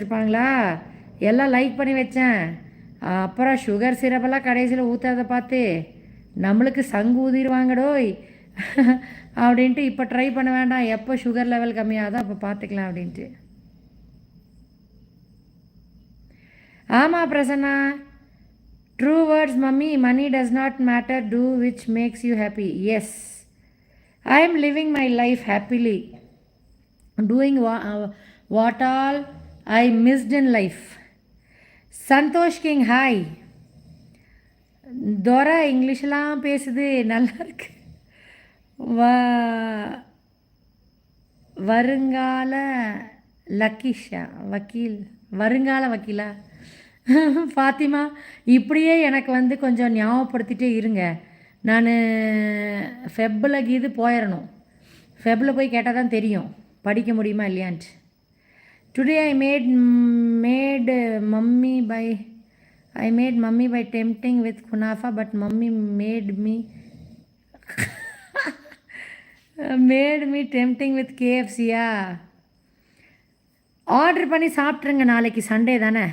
இருப்பாங்களா, எல்லாம் லைக் பண்ணி வச்சேன். அப்புறம் சுகர் சிரப்பெல்லாம் கடைசியில் ஊற்றாத பார்த்து நம்மளுக்கு சங்கு ஊதிடுவாங்கடோய் அப்படின்ட்டு இப்போ ட்ரை பண்ண வேண்டாம், எப்போ சுகர் லெவல் கம்மியாகுதோ அப்போ பார்த்துக்கலாம் அப்படின்ட்டு. ஆமாம் Prasanna, true words mummy, money does not matter, do which makes you happy. Yes, I am living my life happily, doing what all I missed in life. Santosh king hi. தோரா இங்கிலீஷ்லாம் பேசுது, நல்லா இருக்கு. வருங்கால லக்கிஷா வக்கீல், வருங்கால வக்கீலா ஃபாத்திமா, இப்படியே எனக்கு வந்து கொஞ்சம் ஞாபகப்படுத்திட்டே இருங்க. நான் ஃபெப்பில் கீது போயிடணும். ஃபெப்பில் போய் கேட்டால் தான் தெரியும் படிக்க முடியுமா இல்லையான்ட்டு. Today I made mummy by tempting with kunafa, but mummy made me tempting with கேஎஃப்சியா. ஆர்டர் பண்ணி சாப்பிட்ருங்க, நாளைக்கு சண்டே தானே.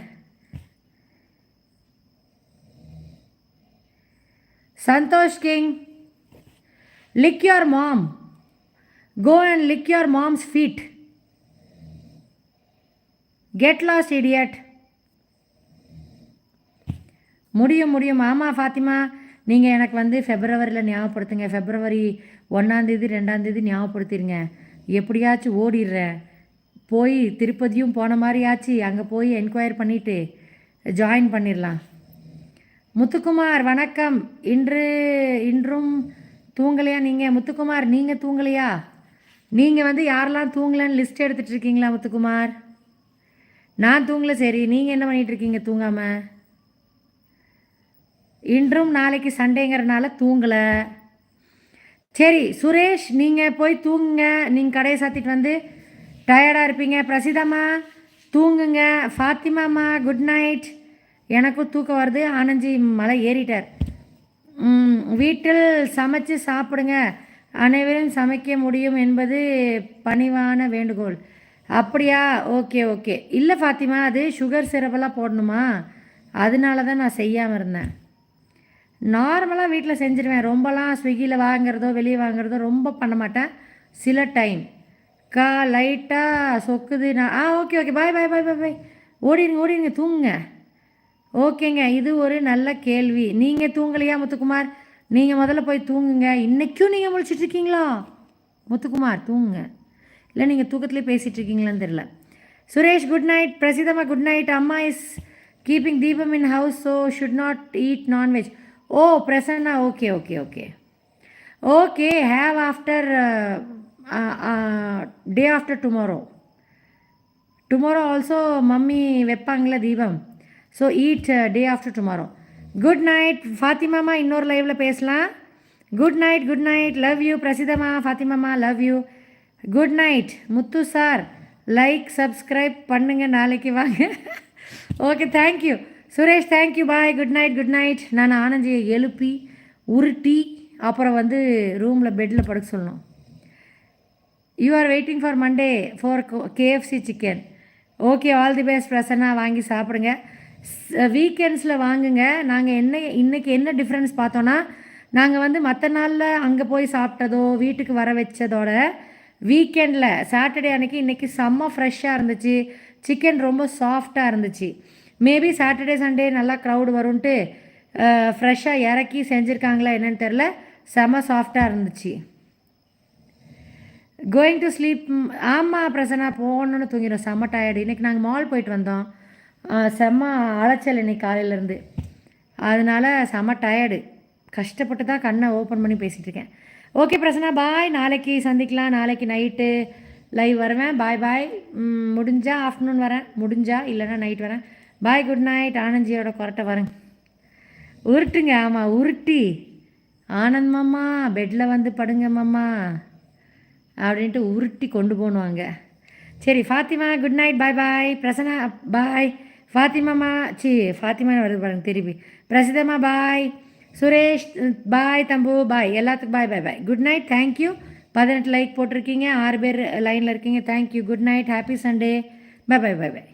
Santosh king, lick your mom, go and lick your mom's feet, get lost idiot. முடியும். ஆமாம் ஃபாத்திமா, நீங்கள் எனக்கு வந்து ஃபெப்ரவரியில் ஞாபகப்படுத்துங்க. ஃபெப்ரவரி 1ஆம் தேதி 2ஆம் தேதி ஞாபகப்படுத்திடுங்க. எப்படியாச்சும் ஓடிடுறேன். போய் திருப்பதியும் போன மாதிரி ஆச்சு, அங்கே போய் என்கொயர் பண்ணிவிட்டு ஜாயின் பண்ணிடலாம். முத்துக்குமார் வணக்கம். இன்றும் தூங்கலையா நீங்கள்? முத்துக்குமார், நீங்கள் தூங்கலையா? நீங்கள் வந்து யாரெல்லாம் தூங்கலன்னு லிஸ்ட் எடுத்துகிட்டு இருக்கீங்களா முத்துக்குமார்? நான் தூங்கலை. சரி, நீங்கள் என்ன பண்ணிகிட்ருக்கீங்க தூங்காமல்? இன்றும் நாளைக்கு சண்டேங்கிறனால தூங்கலை. சரி சுரேஷ், நீங்கள் போய் தூங்குங்க. நீங்கள் கடையை சாத்திட்டு வந்து டயர்டாக இருப்பீங்க. பிரசிதாம்மா தூங்குங்க. ஃபாத்திமாம்மா குட் நைட். எனக்கும் தூக்கம் வருது. ஆனந்தி மலை ஏறிட்டார். வீட்டில் சமைச்சு சாப்பிடுங்க, அனைவரும் சமைக்க முடியும் என்பது பணிவான வேண்டுகோள். அப்படியா? ஓகே. இல்லை ஃபாத்திமா, அது சுகர் சிரப்பெல்லாம் போடணுமா, அதனால தான் நான் செய்யாமல் இருந்தேன். நார்மலாக வீட்டில் செஞ்சுருவேன். ரொம்பலாம் ஸ்விக்கியில் வாங்குறதோ வெளியே வாங்குறதோ ரொம்ப பண்ண மாட்டேன். சில டைம் லைட்டாக சொக்குது. நான் ஓகே பாய். ஓடிடுங்க தூங்குங்க. ஓகேங்க, இது ஒரு நல்ல கேள்வி. நீங்கள் தூங்கலையா முத்துக்குமார்? நீங்கள் முதல்ல போய் தூங்குங்க. இன்றைக்கும் நீங்கள் முழிச்சிட்ருக்கீங்களா முத்துக்குமார்? தூங்குங்க. இல்லை நீங்கள் தூக்கத்துலேயே பேசிகிட்டு இருக்கீங்களான்னு தெரில. Suresh good night. பிரசிதம்மா good night. Amma is keeping deepam in house, so should not eat nonveg. Oh Prasanna, okay. Have after day after tomorrow also mummy வைப்பாங்களே தீபம். So eat day after tomorrow. Good night ஃபாத்திமாம்மா. இன்னொரு லைவில் பேசலாம். Good night. லவ் யூ பிரசிதம்மா. ஃபாத்திமாம்மா love you. Good night. Muthu sir like subscribe பண்ணுங்கள், நாளைக்கு வாங்க. Okay thank you Suresh, thank you bye. Good night. நான் ஆனந்தியை எழுப்பி உருட்டி அப்புறம் வந்து ரூமில் பெட்டில் படுக்க சொல்லணும். You are waiting for Monday for KFC chicken. Okay, all the best Prasanna. வாங்கி சாப்பிடுங்க. வீக்கெண்ட்ஸில் வாங்குங்க. நாங்கள் இன்றைக்கி என்ன டிஃப்ரென்ஸ் பார்த்தோன்னா, நாங்கள் வந்து மற்ற நாளில் அங்கே போய் சாப்பிட்டதோ வீட்டுக்கு வர வச்சதோட வீக்கெண்டில் சாட்டர்டே அன்றைக்கி இன்றைக்கி செம்ம ஃப்ரெஷ்ஷாக இருந்துச்சு. சிக்கன் ரொம்ப சாஃப்டாக இருந்துச்சு. மேபி சாட்டர்டே சண்டே நல்லா க்ரௌடு வரும்ன்ட்டு ஃப்ரெஷ்ஷாக இறக்கி செஞ்சுருக்காங்களா என்னென்னு தெரில, செம்ம சாஃப்டாக இருந்துச்சு. Going to sleep. ஆமாம் பிரசன்னா, போகணுன்னு தூங்கிடும். செம்ம டயர்டு. இன்றைக்கி நாங்கள் மால் போயிட்டு வந்தோம். செம்ம அலைச்சல் இன்றைக்கி காலையிலேருந்து, அதனால் செம்ம டயர்டு. கஷ்டப்பட்டு தான் கண்ணை ஓப்பன் பண்ணி பேசிகிட்டு இருக்கேன். ஓகே பிரசன்னா பாய். நாளைக்கு சந்திக்கலாம். நாளைக்கு நைட்டு லைவ் வருவேன். பாய். முடிஞ்சால் ஆஃப்டர்நூன் வரேன், இல்லைன்னா நைட் வரேன். பாய் குட் நைட். ஆனந்தியோட கொரட்டை வரேன். உருட்டுங்க. ஆமாம் உருட்டி, ஆனந்த் மாமா பெட்டில் வந்து படுங்க மாமா அப்படின்ட்டு உருட்டி கொண்டு போகணுவாங்க. சரி ஃபாத்திமா குட் நைட். பாய். பிரசன்னா பாய். ஃபாத்திமாம்மா ஃபாத்திமா வருது பாருங்க திருப்பி. பிரசிதம்மா பாய். சுரேஷ் பாய். தம்பு பாய். எல்லாத்துக்கும் bye. Good night. Thank you. 18 like போட்டிருக்கீங்க. 6 பேர் லைனில் இருக்கீங்க. Thank you. Good night. Happy Sunday. பாய்.